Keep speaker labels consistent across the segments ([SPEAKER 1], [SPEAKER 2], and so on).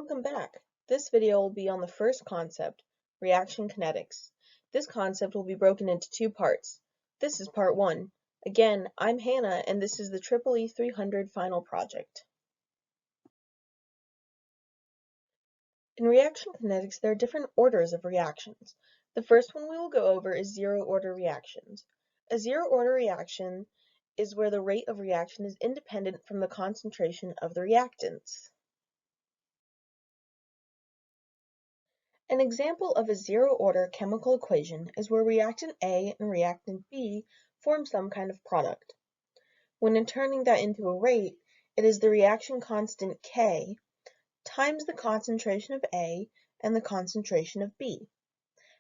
[SPEAKER 1] Welcome back. This video will be on the first concept, reaction kinetics. This concept will be broken into two parts. This is part 1. Again, I'm Hannah and this is the EEE 300 final project. In reaction kinetics, there are different orders of reactions. The first one we will go over is zero-order reactions. A zero-order reaction is where the rate of reaction is independent from the concentration of the reactants. An example of a zero-order chemical equation is where reactant A and reactant B form some kind of product. When turning that into a rate, it is the reaction constant K times the concentration of A and the concentration of B.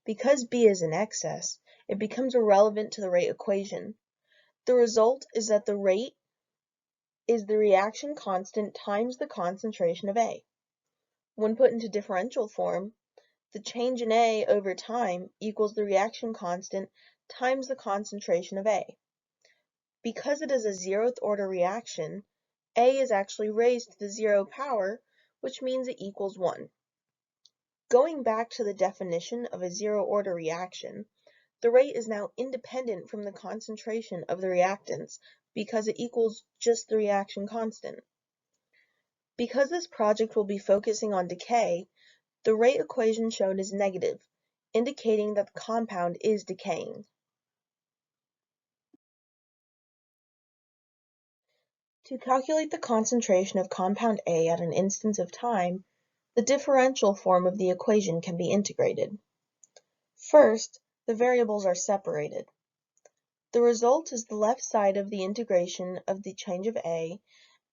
[SPEAKER 1] Because B is in excess, it becomes irrelevant to the rate equation. The result is that the rate is the reaction constant times the concentration of A. When put into differential form, the change in A over time equals the reaction constant times the concentration of A. Because it is a zeroth order reaction, A is actually raised to the 0 power, which means it equals 1. Going back to the definition of a zero-order reaction, the rate is now independent from the concentration of the reactants because it equals just the reaction constant. Because this project will be focusing on decay, the rate equation shown is negative, indicating that the compound is decaying. To calculate the concentration of compound A at an instance of time, the differential form of the equation can be integrated. First, the variables are separated. The result is the left side of the integration of the change of A,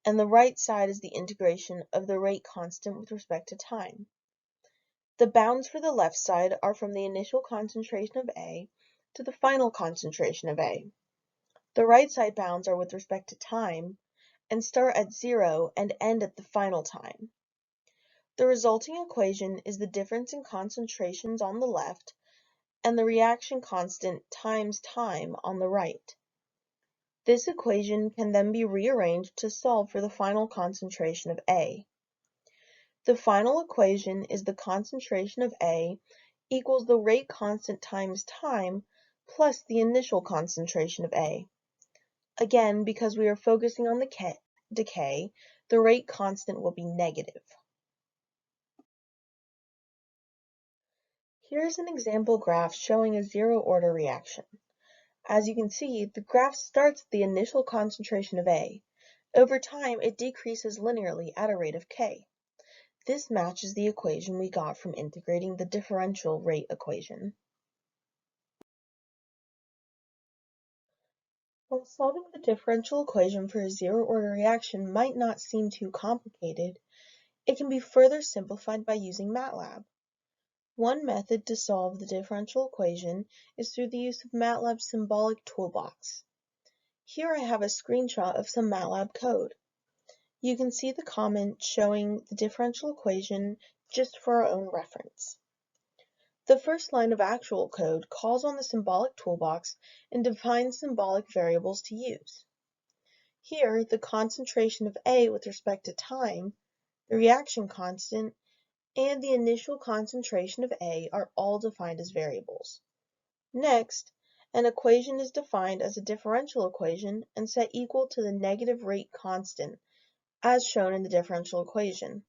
[SPEAKER 1] and the right side is the integration of the rate constant with respect to time. The bounds for the left side are from the initial concentration of A to the final concentration of A. The right side bounds are with respect to time and start at 0 and end at the final time. The resulting equation is the difference in concentrations on the left and the reaction constant times time on the right. This equation can then be rearranged to solve for the final concentration of A. The final equation is the concentration of A equals the rate constant times time plus the initial concentration of A. Again, because we are focusing on the decay, the rate constant will be negative. Here's an example graph showing a zero-order reaction. As you can see, the graph starts at the initial concentration of A. Over time, it decreases linearly at a rate of K. This matches the equation we got from integrating the differential rate equation. While solving the differential equation for a zero-order reaction might not seem too complicated, it can be further simplified by using MATLAB. One method to solve the differential equation is through the use of MATLAB's symbolic toolbox. Here I have a screenshot of some MATLAB code. You can see the comment showing the differential equation just for our own reference. The first line of actual code calls on the symbolic toolbox and defines symbolic variables to use. Here, the concentration of A with respect to time, the reaction constant, and the initial concentration of A are all defined as variables. Next, an equation is defined as a differential equation and set equal to the negative rate constant, as shown in the differential equation.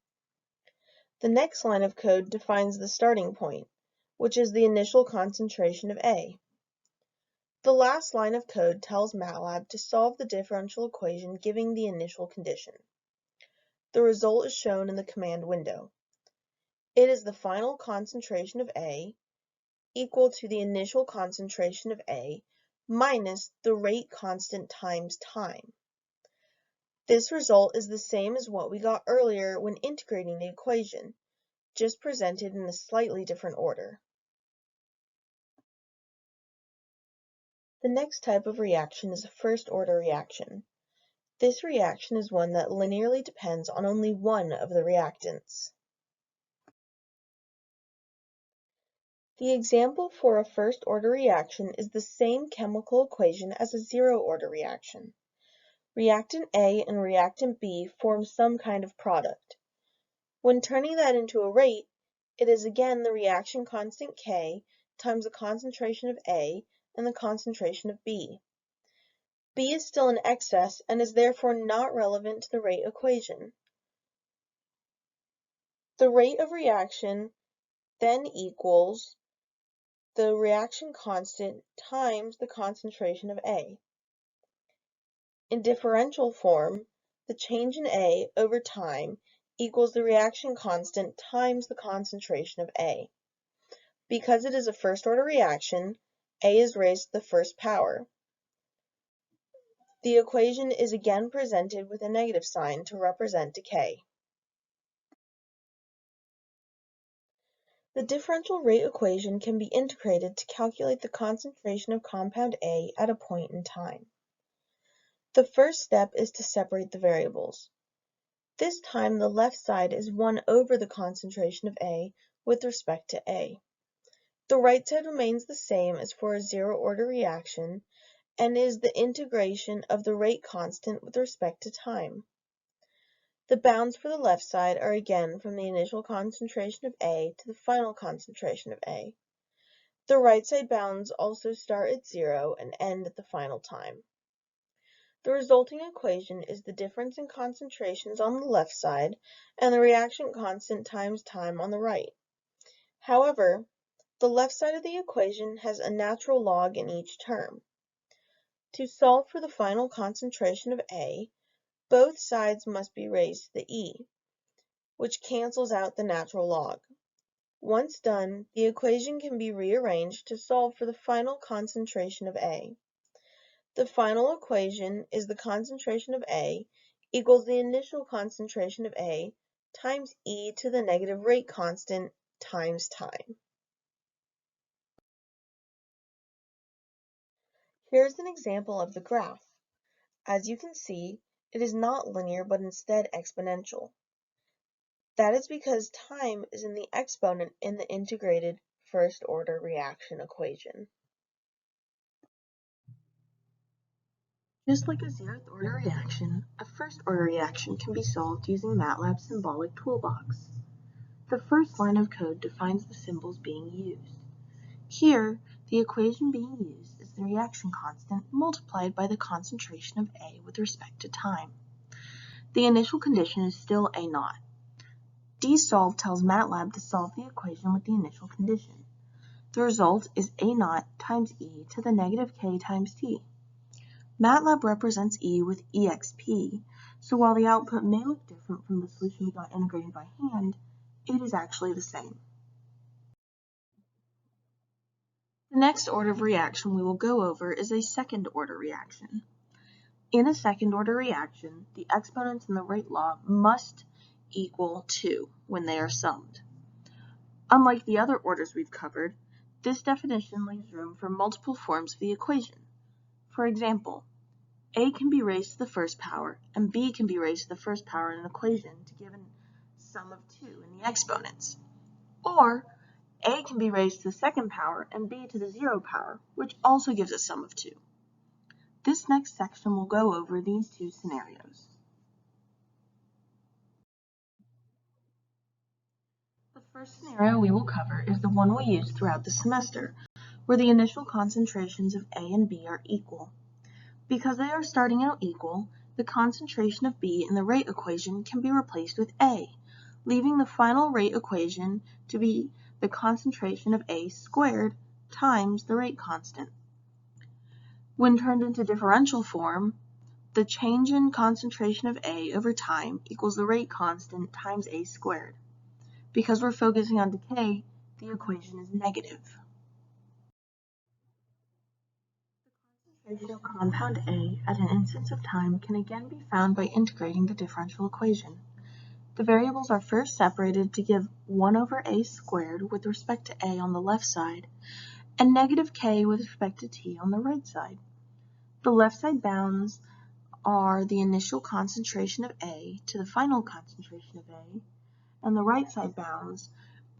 [SPEAKER 1] The next line of code defines the starting point, which is the initial concentration of A. The last line of code tells MATLAB to solve the differential equation giving the initial condition. The result is shown in the command window. It is the final concentration of A equal to the initial concentration of A minus the rate constant times time. This result is the same as what we got earlier when integrating the equation, just presented in a slightly different order. The next type of reaction is a first-order reaction. This reaction is one that linearly depends on only one of the reactants. The example for a first-order reaction is the same chemical equation as a zero-order reaction. Reactant A and reactant B form some kind of product. When turning that into a rate, it is again the reaction constant K times the concentration of A and the concentration of B. B is still in excess and is therefore not relevant to the rate equation. The rate of reaction then equals the reaction constant times the concentration of A. In differential form, the change in A over time equals the reaction constant times the concentration of A. Because it is a first-order reaction, A is raised to the first power. The equation is again presented with a negative sign to represent decay. The differential rate equation can be integrated to calculate the concentration of compound A at a point in time. The first step is to separate the variables. This time the left side is 1 over the concentration of A with respect to A. The right side remains the same as for a zero-order reaction and is the integration of the rate constant with respect to time. The bounds for the left side are again from the initial concentration of A to the final concentration of A. The right side bounds also start at 0 and end at the final time. The resulting equation is the difference in concentrations on the left side and the reaction constant times time on the right. However, the left side of the equation has a natural log in each term. To solve for the final concentration of A, both sides must be raised to the e, which cancels out the natural log. Once done, the equation can be rearranged to solve for the final concentration of A. The final equation is the concentration of A equals the initial concentration of A times e to the negative rate constant times time. Here's an example of the graph. As you can see, it is not linear but instead exponential. That is because time is in the exponent in the integrated first-order reaction equation. Just like a zeroth-order reaction, a first-order reaction can be solved using MATLAB's symbolic toolbox. The first line of code defines the symbols being used. Here, the equation being used is the reaction constant multiplied by the concentration of A with respect to time. The initial condition is still A0. Dsolve tells MATLAB to solve the equation with the initial condition. The result is A0 times e to the negative k times t. MATLAB represents e with exp, so while the output may look different from the solution we got integrated by hand, it is actually the same. The next order of reaction we will go over is a second-order reaction. In a second-order reaction, the exponents in the rate law must equal 2 when they are summed. Unlike the other orders we've covered, this definition leaves room for multiple forms of the equation. For example, A can be raised to the first power and B can be raised to the first power in an equation to give a sum of 2 in the exponents. Or A can be raised to the second power and B to the 0 power, which also gives a sum of 2. This next section will go over these two scenarios. The first scenario we will cover is the one we use throughout the semester, where the initial concentrations of A and B are equal. Because they are starting out equal, the concentration of B in the rate equation can be replaced with A, leaving the final rate equation to be the concentration of A squared times the rate constant. When turned into differential form, the change in concentration of A over time equals the rate constant times A squared. Because we're focusing on decay, the equation is negative. The concentration of compound A at an instance of time can again be found by integrating the differential equation. The variables are first separated to give 1 over A squared with respect to A on the left side, and negative k with respect to t on the right side. The left side bounds are the initial concentration of A to the final concentration of A, and the right side bounds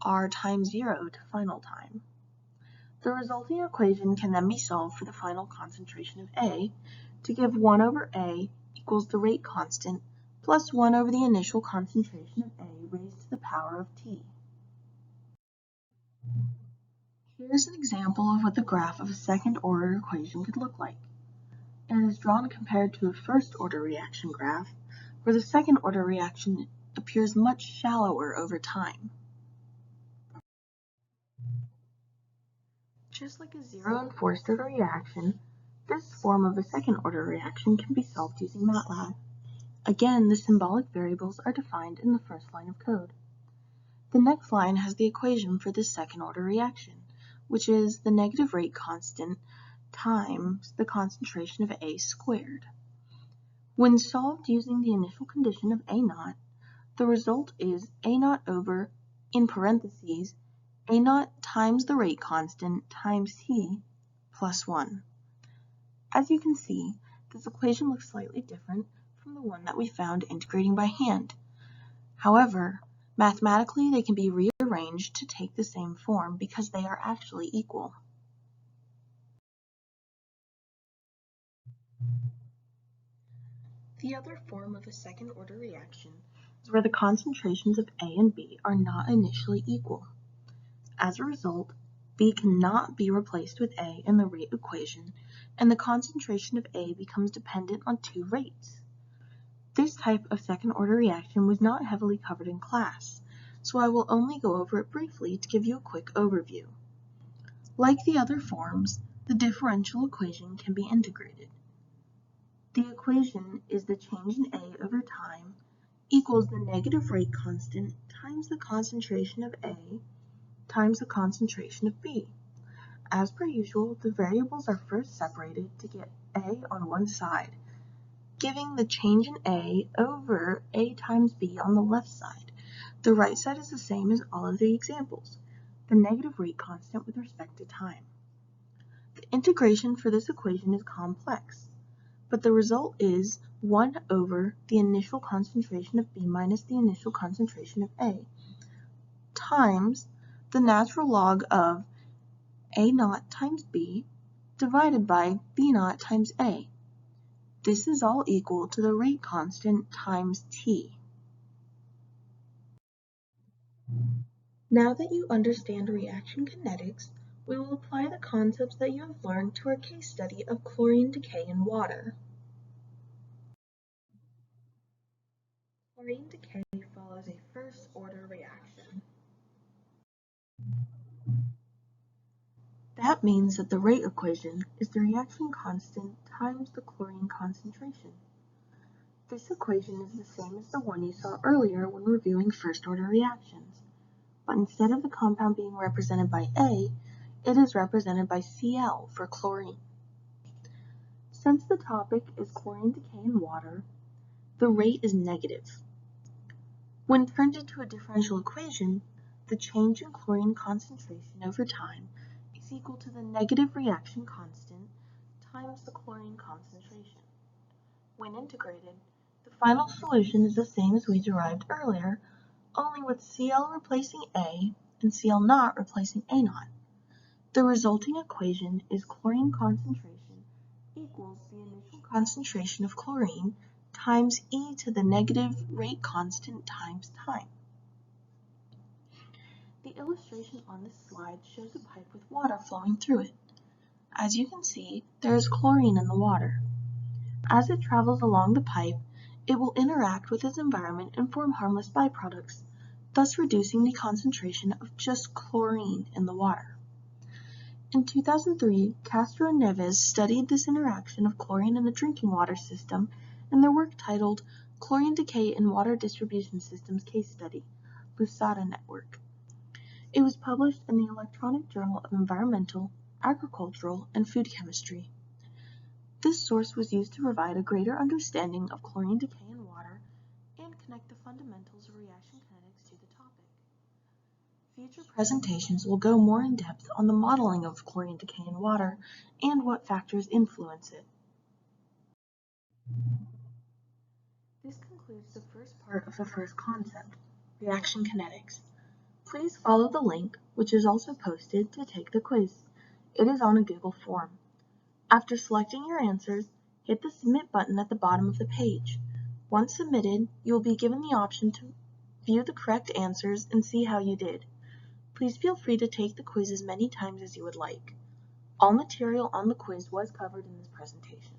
[SPEAKER 1] are time 0 to final time. The resulting equation can then be solved for the final concentration of A to give 1 over A equals the rate constant plus 1 over the initial concentration of A raised to the power of t. Here's an example of what the graph of a second-order equation could look like. It is drawn compared to a first-order reaction graph, where the second-order reaction appears much shallower over time. Just like a zero and forced-order reaction, this form of a second-order reaction can be solved using MATLAB. Again, the symbolic variables are defined in the first line of code. The next line has the equation for this second-order reaction, which is the negative rate constant times the concentration of A squared. When solved using the initial condition of A naught, the result is A naught over, in parentheses, A naught times the rate constant times T plus 1. As you can see, this equation looks slightly different from the one that we found integrating by hand. However, mathematically they can be rearranged to take the same form because they are actually equal. The other form of a second-order reaction is where the concentrations of A and B are not initially equal. As a result, B cannot be replaced with A in the rate equation, and the concentration of A becomes dependent on two rates. This type of second-order reaction was not heavily covered in class, so I will only go over it briefly to give you a quick overview. Like the other forms, the differential equation can be integrated. The equation is the change in A over time equals the negative rate constant times the concentration of A times the concentration of B. As per usual, the variables are first separated to get A on one side, giving the change in A over A times B on the left side. The right side is the same as all of the examples, the negative rate constant with respect to time. The integration for this equation is complex, but the result is 1 over the initial concentration of B minus the initial concentration of A times the natural log of A naught times B divided by B naught times A. This is all equal to the rate constant times T. Now that you understand reaction kinetics, we will apply the concepts that you have learned to our case study of chlorine decay in water. Chlorine decay follows a first-order reaction. That means that the rate equation is the reaction constant times the chlorine concentration. This equation is the same as the one you saw earlier when reviewing first-order reactions, but instead of the compound being represented by A, it is represented by Cl for chlorine. Since the topic is chlorine decay in water, the rate is negative. When turned into a differential equation, the change in chlorine concentration over time is equal to the negative reaction constant times the chlorine concentration. When integrated, the final solution is the same as we derived earlier, only with Cl replacing A and Cl naught replacing A naught. The resulting equation is chlorine concentration equals the initial concentration of chlorine times e to the negative rate constant times time. The illustration on this slide shows a pipe with water flowing through it. As you can see, there is chlorine in the water. As it travels along the pipe, it will interact with its environment and form harmless byproducts, thus reducing the concentration of just chlorine in the water. In 2003, Castro and Neves studied this interaction of chlorine in the drinking water system in their work titled Chlorine Decay in Water Distribution Systems Case Study, LUSADA Network. It was published in the Electronic Journal of Environmental, Agricultural, and Food Chemistry. This source was used to provide a greater understanding of chlorine decay in water and connect the fundamentals of reaction kinetics to the topic. Future presentations will go more in depth on the modeling of chlorine decay in water and what factors influence it. This concludes the first part of the first concept, reaction kinetics. Please follow the link, which is also posted, to take the quiz. It is on a Google form. After selecting your answers, hit the Submit button at the bottom of the page. Once submitted, you will be given the option to view the correct answers, and see how you did. Please feel free to take the quiz as many times as you would like. All material on the quiz was covered in this presentation.